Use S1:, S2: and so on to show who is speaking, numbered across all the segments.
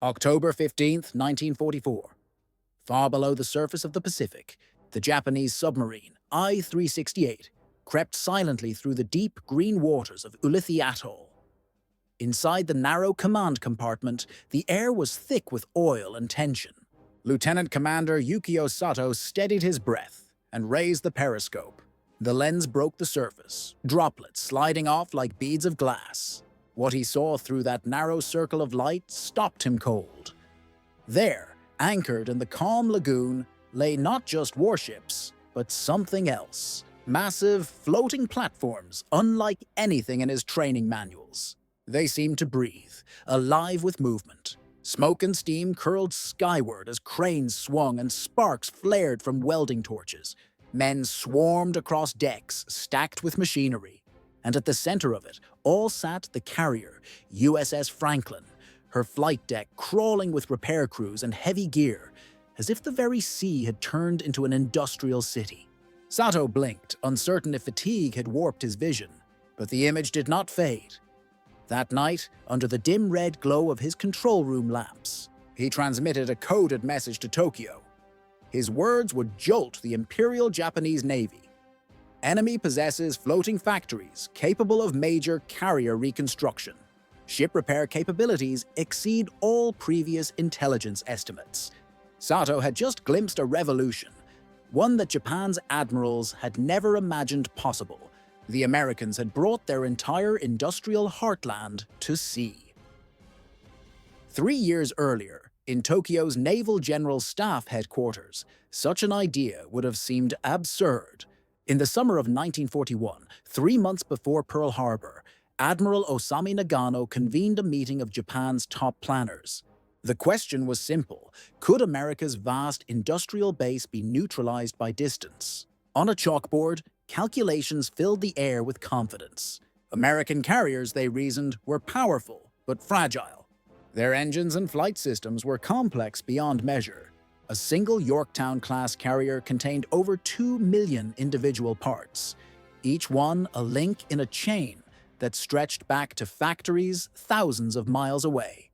S1: October 15th, 1944. Far below the surface of the Pacific, the Japanese submarine I-368 crept silently through the deep green waters of Ulithi Atoll. Inside the narrow command compartment, the air was thick with oil and tension. Lieutenant Commander Yukio Sato steadied his breath and raised the periscope. The lens broke the surface, droplets sliding off like beads of glass. What he saw through that narrow circle of light stopped him cold. There, anchored in the calm lagoon, lay not just warships, but something else. Massive, floating platforms, unlike anything in his training manuals. They seemed to breathe, alive with movement. Smoke and steam curled skyward as cranes swung and sparks flared from welding torches. Men swarmed across decks, stacked with machinery. And at the center of it, all sat the carrier, USS Franklin, her flight deck crawling with repair crews and heavy gear, as if the very sea had turned into an industrial city. Sato blinked, uncertain if fatigue had warped his vision, but the image did not fade. That night, under the dim red glow of his control room lamps, he transmitted a coded message to Tokyo. His words would jolt the Imperial Japanese Navy. Enemy possesses floating factories capable of major carrier reconstruction. Ship repair capabilities exceed all previous intelligence estimates. Sato had just glimpsed a revolution, one that Japan's admirals had never imagined possible. The Americans had brought their entire industrial heartland to sea. 3 years earlier, in Tokyo's Naval General Staff headquarters, such an idea would have seemed absurd. In the summer of 1941, 3 months before Pearl Harbor, Admiral Osami Nagano convened a meeting of Japan's top planners. The question was simple: could America's vast industrial base be neutralized by distance? On a chalkboard, calculations filled the air with confidence. American carriers, they reasoned, were powerful but fragile. Their engines and flight systems were complex beyond measure. A single Yorktown-class carrier contained over 2 million individual parts, each one a link in a chain that stretched back to factories thousands of miles away.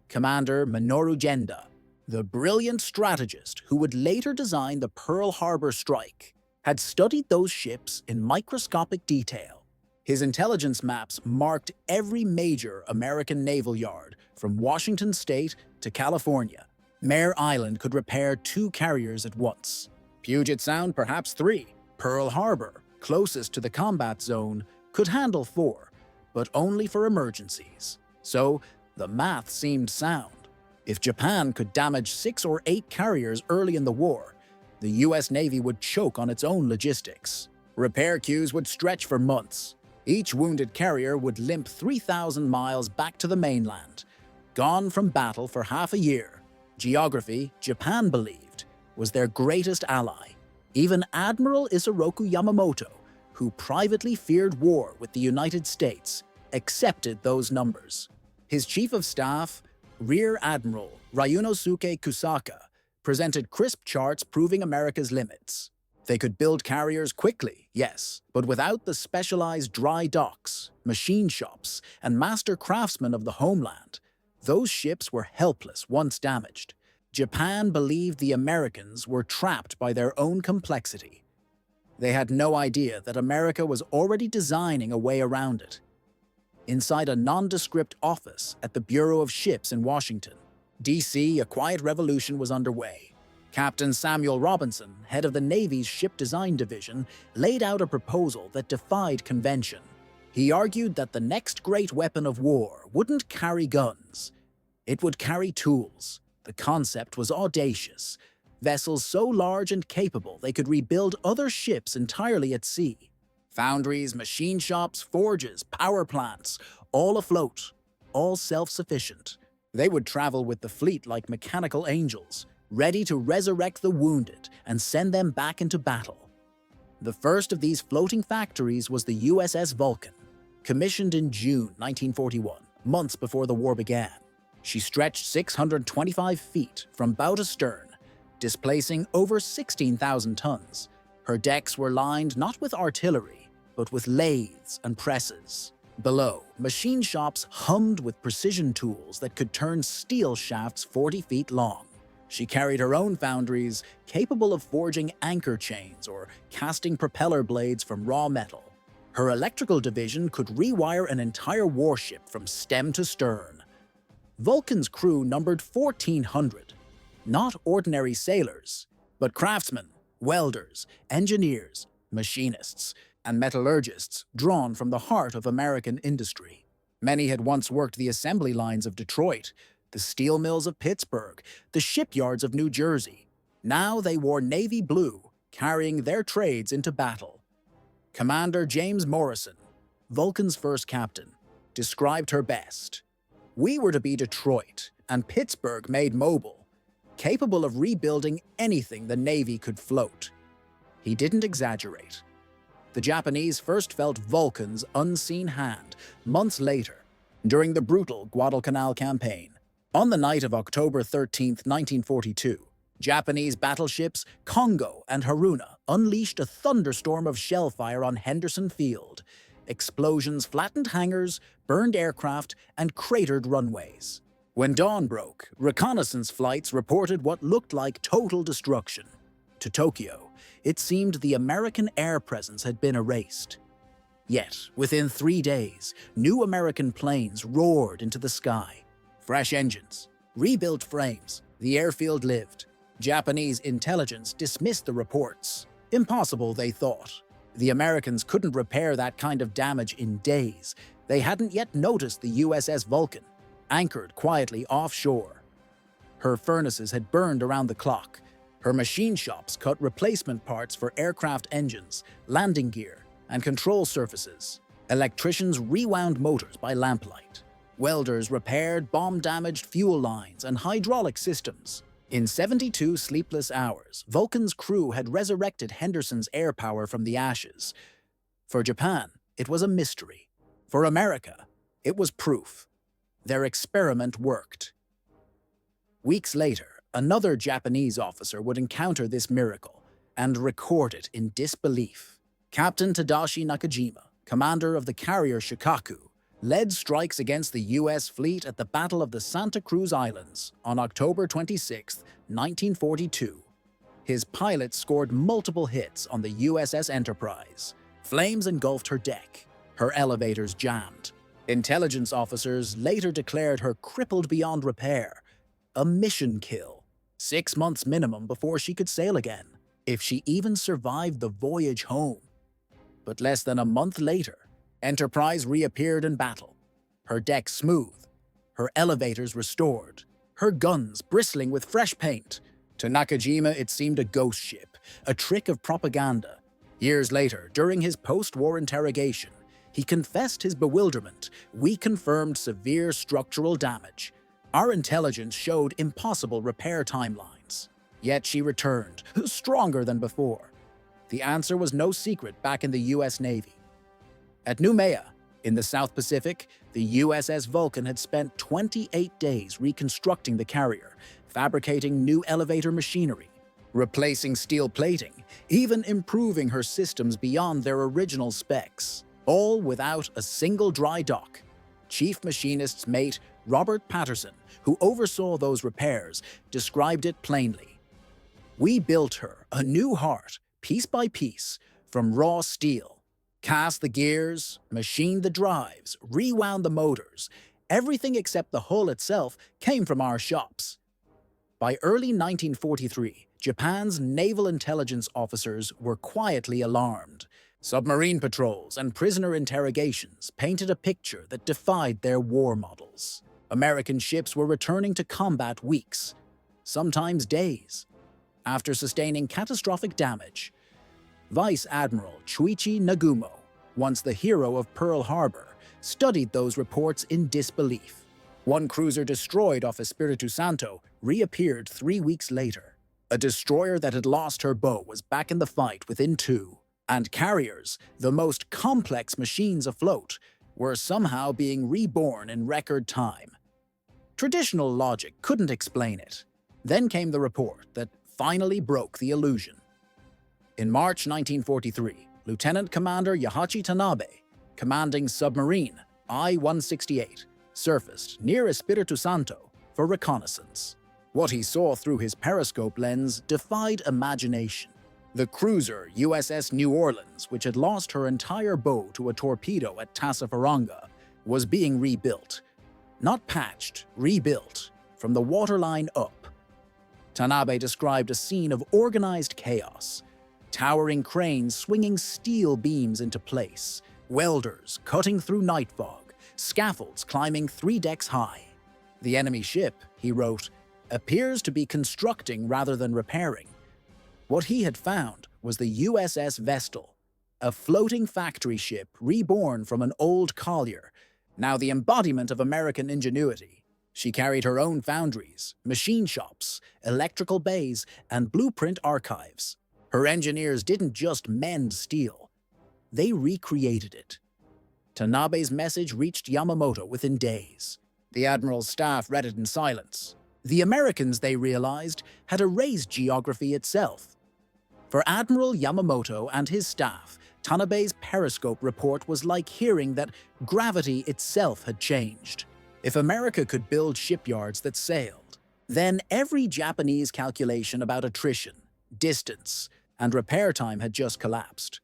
S1: Commander Minoru Genda, the brilliant strategist who would later design the Pearl Harbor strike, had studied those ships in microscopic detail. His intelligence maps marked every major American naval yard, from Washington State to California. Mare Island could repair 2 carriers at once. Puget Sound perhaps 3. Pearl Harbor, closest to the combat zone, could handle 4, but only for emergencies. So, the math seemed sound. If Japan could damage 6 or 8 carriers early in the war, the US Navy would choke on its own logistics. Repair queues would stretch for months. Each wounded carrier would limp 3,000 miles back to the mainland, gone from battle for half a year. Geography, Japan believed, was their greatest ally. Even Admiral Isoroku Yamamoto, who privately feared war with the United States, accepted those numbers. His chief of staff, Rear Admiral Ryunosuke Kusaka, presented crisp charts proving America's limits. They could build carriers quickly, yes, but without the specialized dry docks, machine shops, and master craftsmen of the homeland, those ships were helpless once damaged. Japan believed the Americans were trapped by their own complexity. They had no idea that America was already designing a way around it. Inside a nondescript office at the Bureau of Ships in Washington, D.C., a quiet revolution was underway. Captain Samuel Robinson, head of the Navy's Ship Design Division, laid out a proposal that defied convention. He argued that the next great weapon of war wouldn't carry guns. It would carry tools. The concept was audacious. Vessels so large and capable they could rebuild other ships entirely at sea. Foundries, machine shops, forges, power plants, all afloat, all self-sufficient. They would travel with the fleet like mechanical angels, ready to resurrect the wounded and send them back into battle. The first of these floating factories was the USS Vulcan, commissioned in June 1941, months before the war began. She stretched 625 feet from bow to stern, displacing over 16,000 tons. Her decks were lined not with artillery, but with lathes and presses. Below, machine shops hummed with precision tools that could turn steel shafts 40 feet long. She carried her own foundries, capable of forging anchor chains or casting propeller blades from raw metal. Her electrical division could rewire an entire warship from stem to stern. Vulcan's crew numbered 1,400, not ordinary sailors, but craftsmen, welders, engineers, machinists, and metallurgists drawn from the heart of American industry. Many had once worked the assembly lines of Detroit, the steel mills of Pittsburgh, the shipyards of New Jersey. Now they wore navy blue, carrying their trades into battle. Commander James Morrison, Vulcan's first captain, described her best. "We were to be Detroit, and Pittsburgh made mobile, capable of rebuilding anything the Navy could float." He didn't exaggerate. The Japanese first felt Vulcan's unseen hand months later, during the brutal Guadalcanal campaign. On the night of October 13, 1942, Japanese battleships Kongo and Haruna unleashed a thunderstorm of shellfire on Henderson Field. Explosions flattened hangars, burned aircraft, and cratered runways. When dawn broke, reconnaissance flights reported what looked like total destruction. To Tokyo, it seemed the American air presence had been erased. Yet, within 3 days, new American planes roared into the sky. Fresh engines, rebuilt frames, the airfield lived. Japanese intelligence dismissed the reports. Impossible, they thought. The Americans couldn't repair that kind of damage in days. They hadn't yet noticed the USS Vulcan, anchored quietly offshore. Her furnaces had burned around the clock. Her machine shops cut replacement parts for aircraft engines, landing gear, and control surfaces. Electricians rewound motors by lamplight. Welders repaired bomb-damaged fuel lines and hydraulic systems. In 72 sleepless hours, Vulcan's crew had resurrected Henderson's air power from the ashes. For Japan, it was a mystery. For America, it was proof. Their experiment worked. Weeks later, another Japanese officer would encounter this miracle and record it in disbelief. Captain Tadashi Nakajima, commander of the carrier Shikaku, led strikes against the U.S. fleet at the Battle of the Santa Cruz Islands on October 26, 1942. His pilots scored multiple hits on the USS Enterprise. Flames engulfed her deck. Her elevators jammed. Intelligence officers later declared her crippled beyond repair. A mission kill. 6 months minimum before she could sail again, if she even survived the voyage home. But less than a month later, Enterprise reappeared in battle. Her deck smooth, her elevators restored, her guns bristling with fresh paint. To Nakajima, it seemed a ghost ship, a trick of propaganda. Years later, during his post-war interrogation, he confessed his bewilderment. "We confirmed severe structural damage. Our intelligence showed impossible repair timelines." Yet she returned, stronger than before. The answer was no secret back in the U.S. Navy. At Noumea, in the South Pacific, the USS Vulcan had spent 28 days reconstructing the carrier, fabricating new elevator machinery, replacing steel plating, even improving her systems beyond their original specs, all without a single dry dock. Chief Machinist's mate Robert Patterson, who oversaw those repairs, described it plainly. "We built her a new heart, piece by piece, from raw steel. Cast the gears, machined the drives, rewound the motors. Everything except the hull itself came from our shops." By early 1943, Japan's naval intelligence officers were quietly alarmed. Submarine patrols and prisoner interrogations painted a picture that defied their war models. American ships were returning to combat weeks, sometimes days, after sustaining catastrophic damage. Vice Admiral Chuichi Nagumo, once the hero of Pearl Harbor, studied those reports in disbelief. One cruiser destroyed off Espiritu Santo reappeared 3 weeks later. A destroyer that had lost her bow was back in the fight within 2. And carriers, the most complex machines afloat, were somehow being reborn in record time. Traditional logic couldn't explain it. Then came the report that finally broke the illusion. In March 1943, Lieutenant Commander Yahachi Tanabe, commanding submarine, I-168 surfaced near Espiritu Santo for reconnaissance. What he saw through his periscope lens defied imagination. The cruiser USS New Orleans, which had lost her entire bow to a torpedo at Tassafaranga, was being rebuilt. Not patched, rebuilt, from the waterline up. Tanabe described a scene of organized chaos. Towering cranes swinging steel beams into place, welders cutting through night fog, scaffolds climbing 3 decks high. The enemy ship, he wrote, appears to be constructing rather than repairing. What he had found was the USS Vestal, a floating factory ship reborn from an old collier, now the embodiment of American ingenuity. She carried her own foundries, machine shops, electrical bays, and blueprint archives. Her engineers didn't just mend steel, they recreated it. Tanabe's message reached Yamamoto within days. The Admiral's staff read it in silence. The Americans, they realized, had erased geography itself. For Admiral Yamamoto and his staff, Tanabe's periscope report was like hearing that gravity itself had changed. If America could build shipyards that sailed, then every Japanese calculation about attrition, distance, and repair time had just collapsed.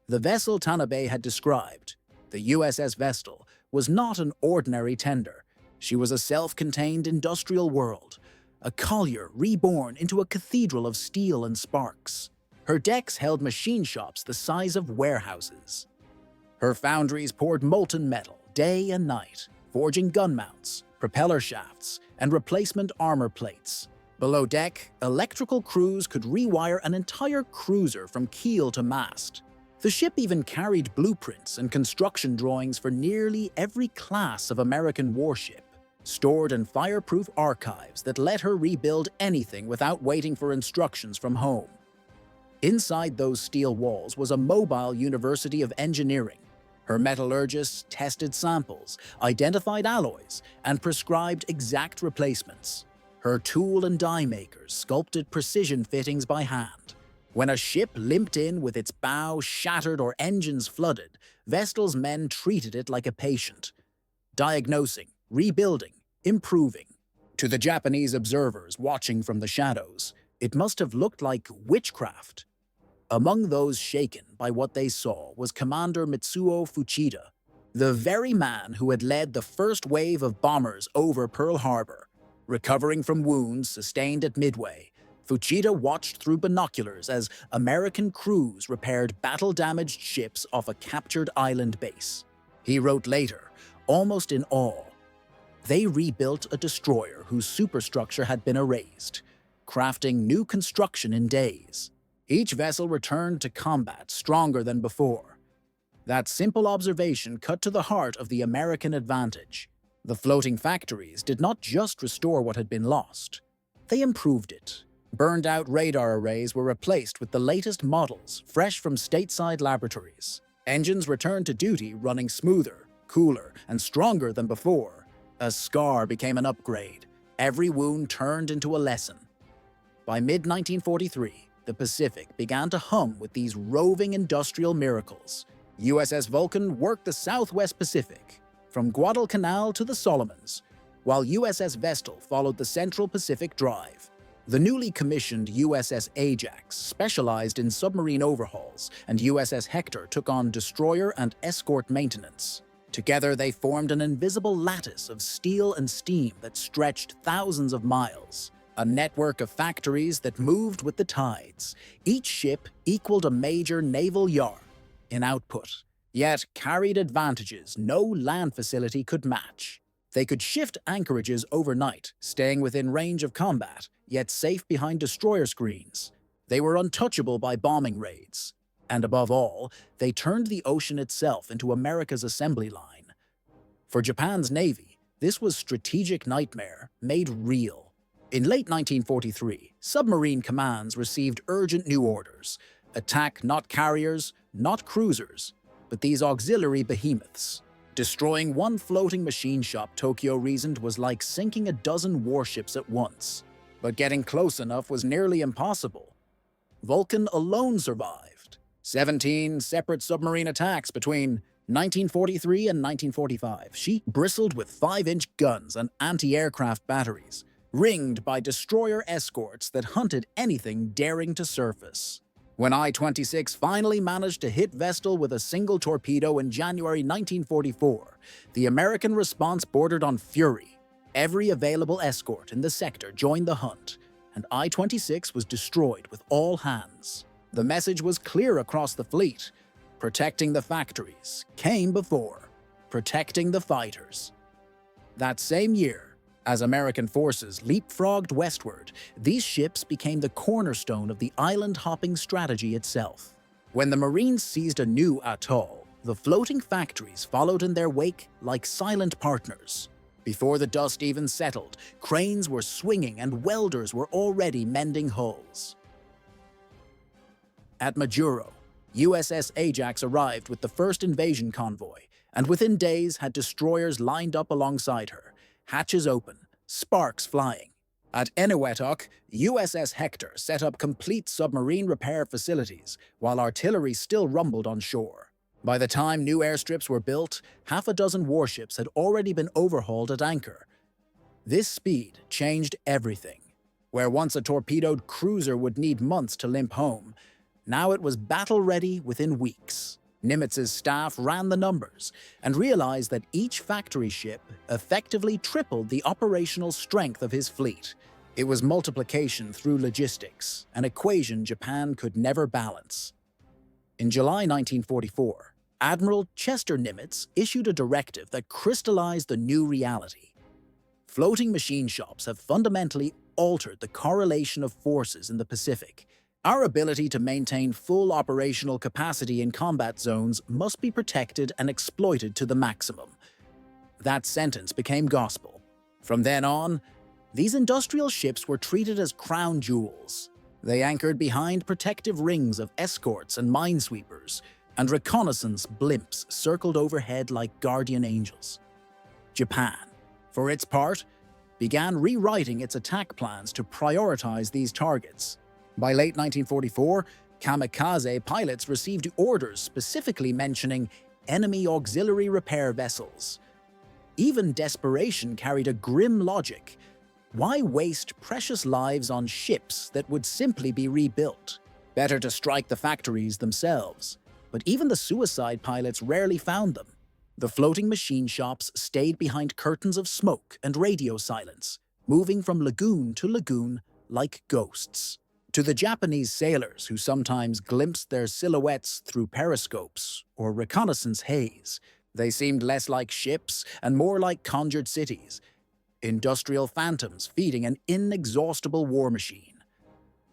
S1: The vessel Tanabe had described, the USS Vestal, was not an ordinary tender. She was a self-contained industrial world, a collier reborn into a cathedral of steel and sparks. Her decks held machine shops the size of warehouses. Her foundries poured molten metal day and night, forging gun mounts, propeller shafts, and replacement armor plates. Below deck, electrical crews could rewire an entire cruiser from keel to mast. The ship even carried blueprints and construction drawings for nearly every class of American warship, stored in fireproof archives that let her rebuild anything without waiting for instructions from home. Inside those steel walls was a mobile university of engineering. Her metallurgists tested samples, identified alloys, and prescribed exact replacements. Her tool and die makers sculpted precision fittings by hand. When a ship limped in with its bow shattered or engines flooded, Vestal's men treated it like a patient, diagnosing, rebuilding, improving. To the Japanese observers watching from the shadows, it must have looked like witchcraft. Among those shaken by what they saw was Commander Mitsuo Fuchida, the very man who had led the first wave of bombers over Pearl Harbor. Recovering from wounds sustained at Midway, Fuchida watched through binoculars as American crews repaired battle-damaged ships off a captured island base. He wrote later, almost in awe, "They rebuilt a destroyer whose superstructure had been erased, crafting new construction in days. Each vessel returned to combat stronger than before." That simple observation cut to the heart of the American advantage. The floating factories did not just restore what had been lost. They improved it. Burned-out radar arrays were replaced with the latest models, fresh from stateside laboratories. Engines returned to duty running smoother, cooler, and stronger than before. A scar became an upgrade. Every wound turned into a lesson. By mid-1943, the Pacific began to hum with these roving industrial miracles. USS Vulcan worked the Southwest Pacific, from Guadalcanal to the Solomons, while USS Vestal followed the Central Pacific Drive. The newly commissioned USS Ajax specialized in submarine overhauls, and USS Hector took on destroyer and escort maintenance. Together, they formed an invisible lattice of steel and steam that stretched thousands of miles. A network of factories that moved with the tides. Each ship equaled a major naval yard in output, yet carried advantages no land facility could match. They could shift anchorages overnight, staying within range of combat, yet safe behind destroyer screens. They were untouchable by bombing raids. And above all, they turned the ocean itself into America's assembly line. For Japan's Navy, this was strategic nightmare made real. In late 1943, submarine commands received urgent new orders. Attack not carriers, not cruisers, but these auxiliary behemoths. Destroying one floating machine shop, Tokyo reasoned, was like sinking a dozen warships at once. But getting close enough was nearly impossible. Vulcan alone survived. 17 separate submarine attacks between 1943 and 1945, she bristled with 5-inch guns and anti-aircraft batteries, ringed by destroyer escorts that hunted anything daring to surface. When I-26 finally managed to hit Vestal with a single torpedo in January 1944, the American response bordered on fury. Every available escort in the sector joined the hunt, and I-26 was destroyed with all hands. The message was clear across the fleet. Protecting the factories came before protecting the fighters. That same year, as American forces leapfrogged westward, these ships became the cornerstone of the island-hopping strategy itself. When the Marines seized a new atoll, the floating factories followed in their wake like silent partners. Before the dust even settled, cranes were swinging and welders were already mending hulls. At Majuro, USS Ajax arrived with the first invasion convoy, and within days had destroyers lined up alongside her, hatches open, sparks flying. At Eniwetok, USS Hector set up complete submarine repair facilities, while artillery still rumbled on shore. By the time new airstrips were built, half a dozen warships had already been overhauled at anchor. This speed changed everything. Where once a torpedoed cruiser would need months to limp home, now it was battle-ready within weeks. Nimitz's staff ran the numbers and realized that each factory ship effectively tripled the operational strength of his fleet. It was multiplication through logistics, an equation Japan could never balance. In July 1944, Admiral Chester Nimitz issued a directive that crystallized the new reality. Floating machine shops have fundamentally altered the correlation of forces in the Pacific. Our ability to maintain full operational capacity in combat zones must be protected and exploited to the maximum. That sentence became gospel. From then on, these industrial ships were treated as crown jewels. They anchored behind protective rings of escorts and minesweepers, and reconnaissance blimps circled overhead like guardian angels. Japan, for its part, began rewriting its attack plans to prioritize these targets. By late 1944, kamikaze pilots received orders specifically mentioning enemy auxiliary repair vessels. Even desperation carried a grim logic. Why waste precious lives on ships that would simply be rebuilt? Better to strike the factories themselves. But even the suicide pilots rarely found them. The floating machine shops stayed behind curtains of smoke and radio silence, moving from lagoon to lagoon like ghosts. To the Japanese sailors who sometimes glimpsed their silhouettes through periscopes or reconnaissance haze, they seemed less like ships and more like conjured cities, industrial phantoms feeding an inexhaustible war machine.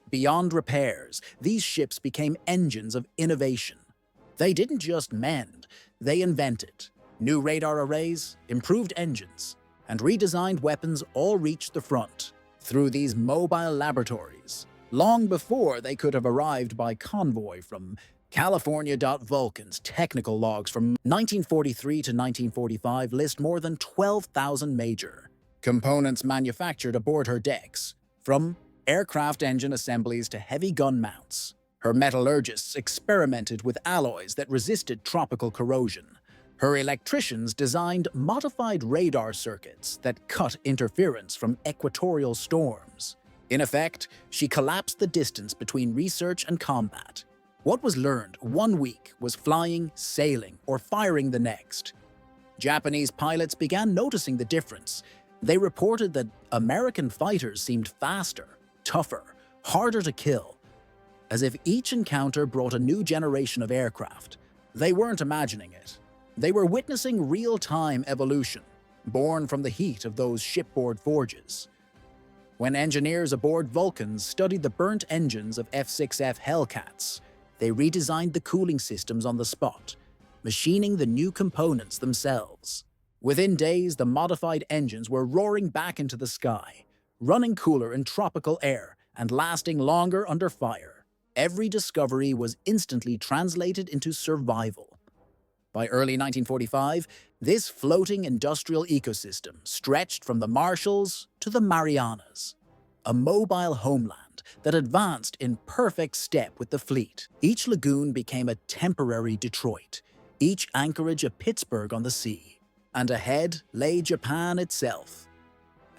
S1: Beyond repairs, these ships became engines of innovation. They didn't just mend, they invented. New radar arrays, improved engines, and redesigned weapons all reached the front through these mobile laboratories, long before they could have arrived by convoy from California. Vulcan's technical logs from 1943 to 1945 list more than 12,000 major components manufactured aboard her decks, from aircraft engine assemblies to heavy gun mounts. Her metallurgists experimented with alloys that resisted tropical corrosion. Her electricians designed modified radar circuits that cut interference from equatorial storms. In effect, she collapsed the distance between research and combat. What was learned one week was flying, sailing, or firing the next. Japanese pilots began noticing the difference. They reported that American fighters seemed faster, tougher, harder to kill, as if each encounter brought a new generation of aircraft. They weren't imagining it. They were witnessing real-time evolution, born from the heat of those shipboard forges. When engineers aboard Vulcans studied the burnt engines of F-6F Hellcats, they redesigned the cooling systems on the spot, machining the new components themselves. Within days, the modified engines were roaring back into the sky, running cooler in tropical air and lasting longer under fire. Every discovery was instantly translated into survival. By early 1945, this floating industrial ecosystem stretched from the Marshalls to the Marianas, a mobile homeland that advanced in perfect step with the fleet. Each lagoon became a temporary Detroit, each anchorage a Pittsburgh on the sea, and ahead lay Japan itself.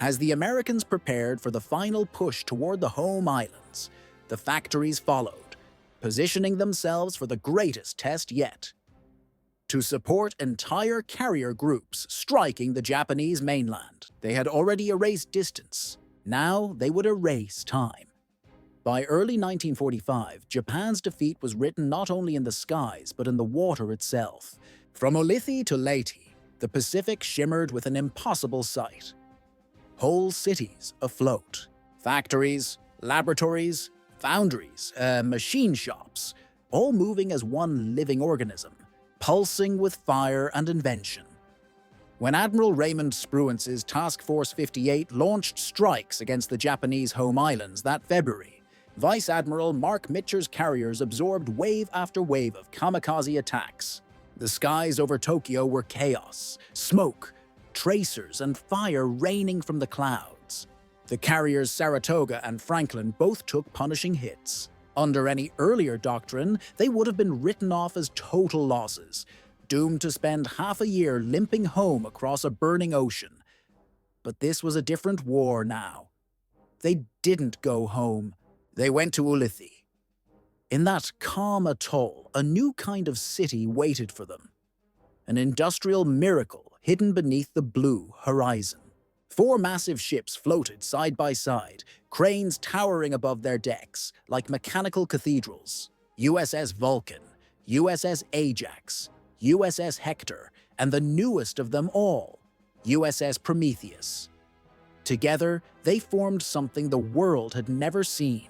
S1: As the Americans prepared for the final push toward the home islands, the factories followed, positioning themselves for the greatest test yet. To support entire carrier groups striking the Japanese mainland, they had already erased distance. Now they would erase time. By early 1945, Japan's defeat was written not only in the skies but in the water itself. From Ulithi to Leyte, the Pacific shimmered with an impossible sight. Whole cities afloat. Factories, laboratories, foundries, machine shops, all moving as one living organism, pulsing with fire and invention. When Admiral Raymond Spruance's Task Force 58 launched strikes against the Japanese home islands that February, Vice Admiral Mark Mitcher's carriers absorbed wave after wave of kamikaze attacks. The skies over Tokyo were chaos, smoke, tracers, and fire raining from the clouds. The carriers Saratoga and Franklin both took punishing hits. Under any earlier doctrine, they would have been written off as total losses, doomed to spend half a year limping home across a burning ocean. But this was a different war now. They didn't go home. They went to Ulithi. In that calm atoll, a new kind of city waited for them. An industrial miracle hidden beneath the blue horizon. 4 massive ships floated side by side, cranes towering above their decks like mechanical cathedrals. USS Vulcan, USS Ajax, USS Hector, and the newest of them all, USS Prometheus. Together, they formed something the world had never seen.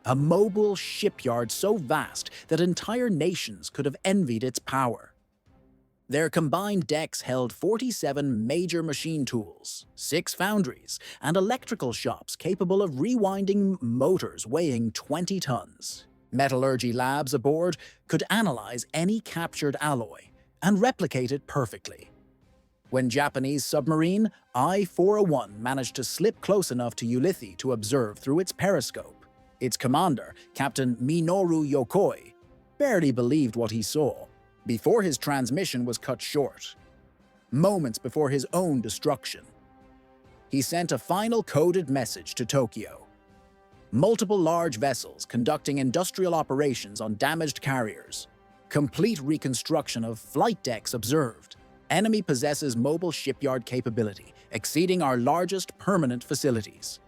S1: A mobile shipyard so vast that entire nations could have envied its power. Their combined decks held 47 major machine tools, 6 foundries, and electrical shops capable of rewinding motors weighing 20 tons. Metallurgy labs aboard could analyze any captured alloy and replicate it perfectly. When Japanese submarine I-401 managed to slip close enough to Ulithi to observe through its periscope, its commander, Captain Minoru Yokoi, barely believed what he saw before his transmission was cut short. Moments before his own destruction, he sent a final coded message to Tokyo. Multiple large vessels conducting industrial operations on damaged carriers. Complete reconstruction of flight decks observed. Enemy possesses mobile shipyard capability, exceeding our largest permanent facilities.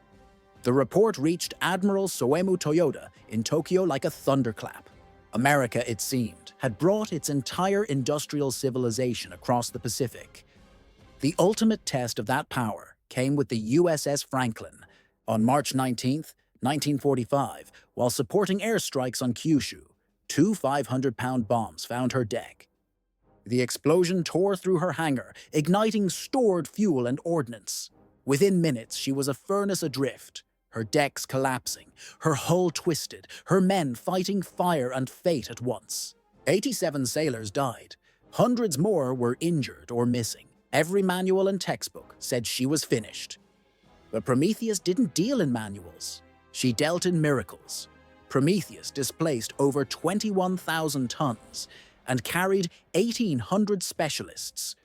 S1: The report reached Admiral Soemu Toyoda in Tokyo like a thunderclap. America, it seemed, had brought its entire industrial civilization across the Pacific. The ultimate test of that power came with the USS Franklin on March 19, 1945, while supporting airstrikes on Kyushu. 2 500-pound bombs found her deck. The explosion tore through her hangar, igniting stored fuel and ordnance. Within minutes, she was a furnace adrift, her decks collapsing, her hull twisted, her men fighting fire and fate at once. 87 sailors died. Hundreds more were injured or missing. Every manual and textbook said she was finished. But Prometheus didn't deal in manuals. She dealt in miracles. Prometheus displaced over 21,000 tons and carried 1,800 specialists,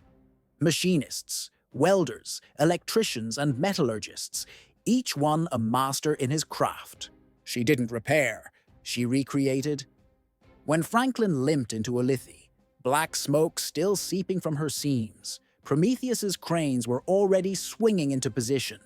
S1: machinists, welders, electricians, and metallurgists, each one a master in his craft. She didn't repair, she recreated. When Franklin limped into Ulithi, black smoke still seeping from her seams, Prometheus's cranes were already swinging into position.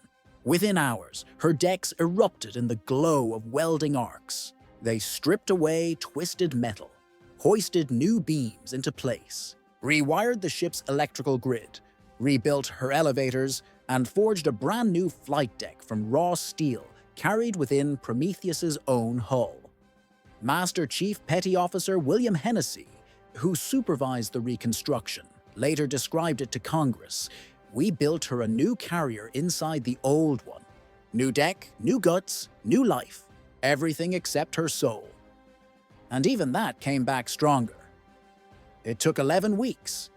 S1: Within hours, her decks erupted in the glow of welding arcs. They stripped away twisted metal, hoisted new beams into place, rewired the ship's electrical grid, rebuilt her elevators, and forged a brand new flight deck from raw steel carried within Prometheus's own hull. Master Chief Petty Officer William Hennessy, who supervised the reconstruction, later described it to Congress. We built her a new carrier inside the old one. New deck, new guts, new life. Everything except her soul. And even that came back stronger. It took 11 weeks.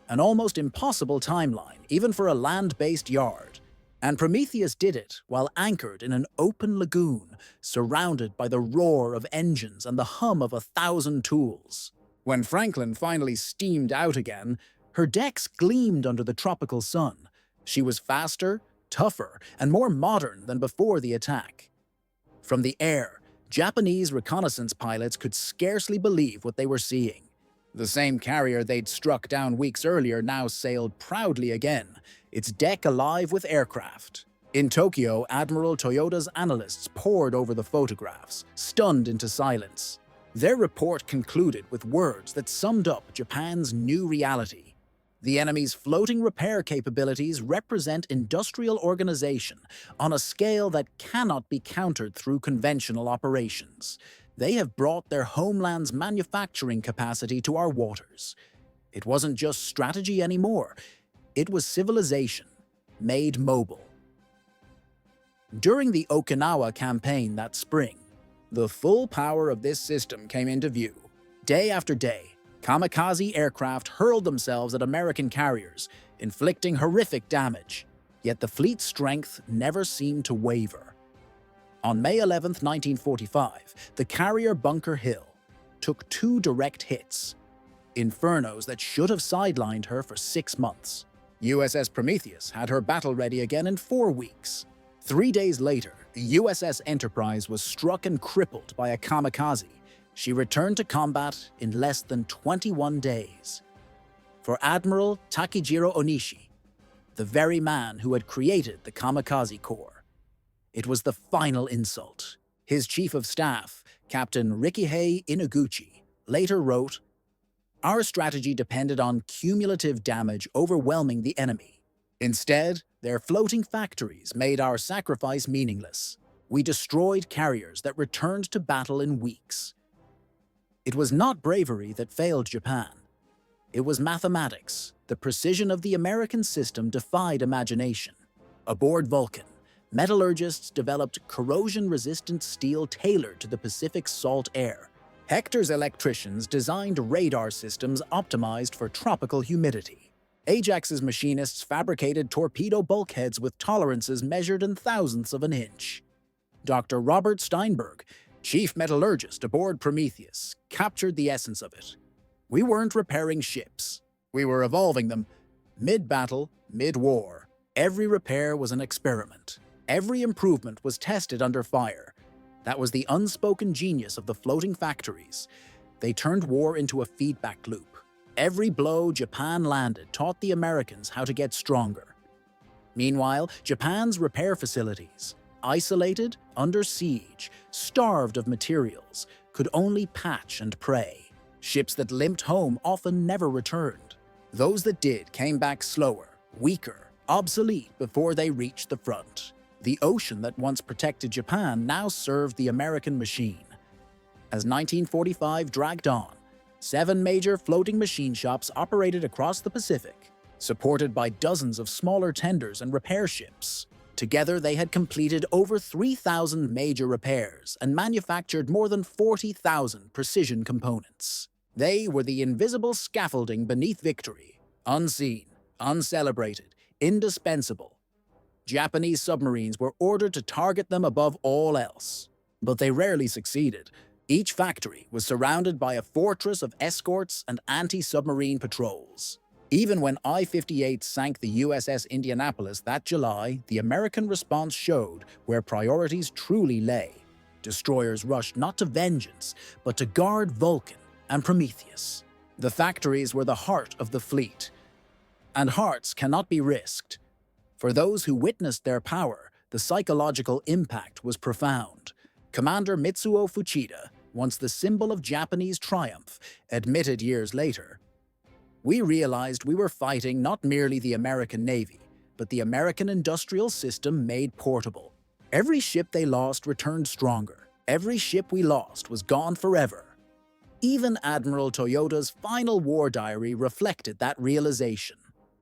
S1: An almost impossible timeline, even for a land-based yard. And Prometheus did it while anchored in an open lagoon, surrounded by the roar of engines and the hum of 1,000 tools. When Franklin finally steamed out again, her decks gleamed under the tropical sun. She was faster, tougher, and more modern than before the attack. From the air, Japanese reconnaissance pilots could scarcely believe what they were seeing. The same carrier they'd struck down weeks earlier now sailed proudly again, its deck alive with aircraft. In Tokyo, Admiral Toyoda's analysts pored over the photographs, stunned into silence. Their report concluded with words that summed up Japan's new reality. The enemy's floating repair capabilities represent industrial organization on a scale that cannot be countered through conventional operations. They have brought their homeland's manufacturing capacity to our waters. It wasn't just strategy anymore. It was civilization, made mobile. During the Okinawa campaign that spring, the full power of this system came into view. Day after day, kamikaze aircraft hurled themselves at American carriers, inflicting horrific damage. Yet the fleet's strength never seemed to waver. On May 11, 1945, the carrier Bunker Hill took 2 direct hits, infernos that should have sidelined her for 6 months. USS Prometheus had her battle ready again in 4 weeks. 3 days later, the USS Enterprise was struck and crippled by a kamikaze. She returned to combat in less than 21 days. For Admiral Takejiro Onishi, the very man who had created the Kamikaze Corps, it was the final insult. His chief of staff, Captain Rikihei Inaguchi, later wrote, "Our strategy depended on cumulative damage overwhelming the enemy. Instead, their floating factories made our sacrifice meaningless. We destroyed carriers that returned to battle in weeks." It was not bravery that failed Japan. It was mathematics. The precision of the American system defied imagination. Aboard Vulcan, metallurgists developed corrosion-resistant steel tailored to the Pacific's salt air. Hector's electricians designed radar systems optimized for tropical humidity. Ajax's machinists fabricated torpedo bulkheads with tolerances measured in thousandths of an inch. Dr. Robert Steinberg, chief metallurgist aboard Prometheus, captured the essence of it. We weren't repairing ships. We were evolving them. Mid-battle, mid-war, every repair was an experiment. Every improvement was tested under fire. That was the unspoken genius of the floating factories. They turned war into a feedback loop. Every blow Japan landed taught the Americans how to get stronger. Meanwhile, Japan's repair facilities, isolated, under siege, starved of materials, could only patch and pray. Ships that limped home often never returned. Those that did came back slower, weaker, obsolete before they reached the front. The ocean that once protected Japan now served the American machine. As 1945 dragged on, 7 major floating machine shops operated across the Pacific, supported by dozens of smaller tenders and repair ships. Together, they had completed over 3,000 major repairs and manufactured more than 40,000 precision components. They were the invisible scaffolding beneath victory, unseen, uncelebrated, indispensable. Japanese submarines were ordered to target them above all else, but they rarely succeeded. Each factory was surrounded by a fortress of escorts and anti-submarine patrols. Even when I-58 sank the USS Indianapolis that July, the American response showed where priorities truly lay. Destroyers rushed not to vengeance, but to guard Vulcan and Prometheus. The factories were the heart of the fleet, and hearts cannot be risked. For those who witnessed their power, the psychological impact was profound. Commander Mitsuo Fuchida, once the symbol of Japanese triumph, admitted years later, "We realized we were fighting not merely the American Navy, but the American industrial system made portable. Every ship they lost returned stronger. Every ship we lost was gone forever." Even Admiral Toyoda's final war diary reflected that realization.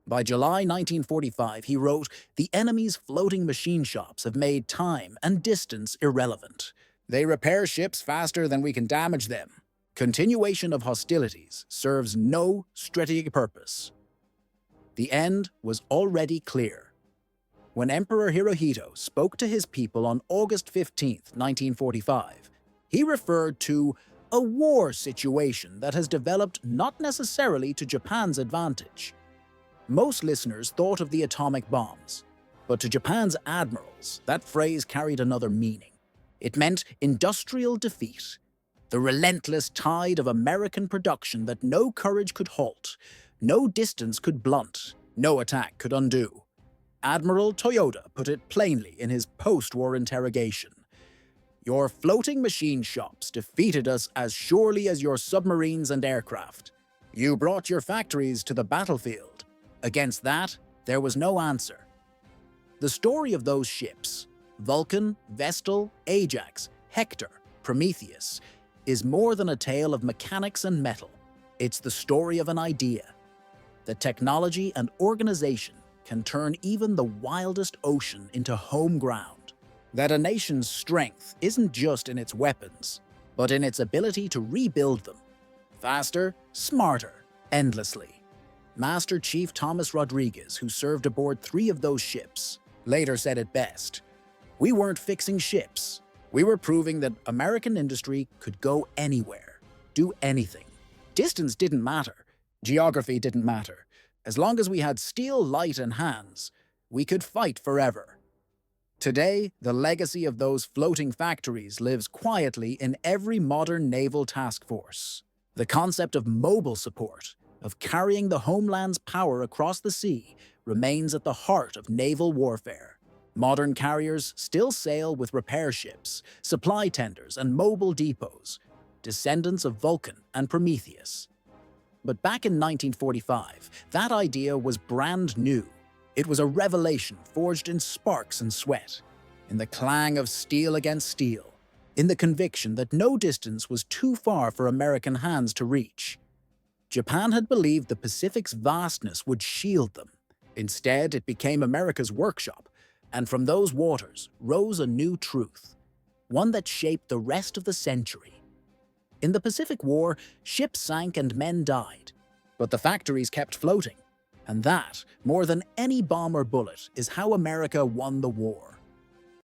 S1: By July 1945, he wrote, "The enemy's floating machine shops have made time and distance irrelevant. They repair ships faster than we can damage them. Continuation of hostilities serves no strategic purpose." The end was already clear. When Emperor Hirohito spoke to his people on August 15, 1945, he referred to A war situation that has developed not necessarily to Japan's advantage. Most listeners thought of the atomic bombs, but to Japan's admirals, that phrase carried another meaning. It meant industrial defeat, the relentless tide of American production that no courage could halt, no distance could blunt, no attack could undo. Admiral Toyoda put it plainly in his post-war interrogation. Your floating machine shops defeated us as surely as your submarines and aircraft. You brought your factories to the battlefield. Against that, there was no answer. The story of those ships, Vulcan, Vestal, Ajax, Hector, Prometheus, is more than a tale of mechanics and metal. It's the story of an idea. That technology and organization can turn even the wildest ocean into home ground. That a nation's strength isn't just in its weapons, but in its ability to rebuild them. Faster, smarter, endlessly. Master Chief Thomas Rodriguez, who served aboard 3 of those ships, later said it best. We weren't fixing ships. We were proving that American industry could go anywhere, do anything. Distance didn't matter. Geography didn't matter. As long as we had steel, light, and hands, we could fight forever. Today, the legacy of those floating factories lives quietly in every modern naval task force. The concept of mobile support, of carrying the homeland's power across the sea, remains at the heart of naval warfare. Modern carriers still sail with repair ships, supply tenders, and mobile depots, descendants of Vulcan and Prometheus. But back in 1945, that idea was brand new. It was a revelation forged in sparks and sweat, in the clang of steel against steel, in the conviction that no distance was too far for American hands to reach. Japan had believed the Pacific's vastness would shield them. Instead, it became America's workshop, and from those waters rose a new truth, one that shaped the rest of the century. In the Pacific War, ships sank and men died, but the factories kept floating. And that, more than any bomb or bullet, is how America won the war.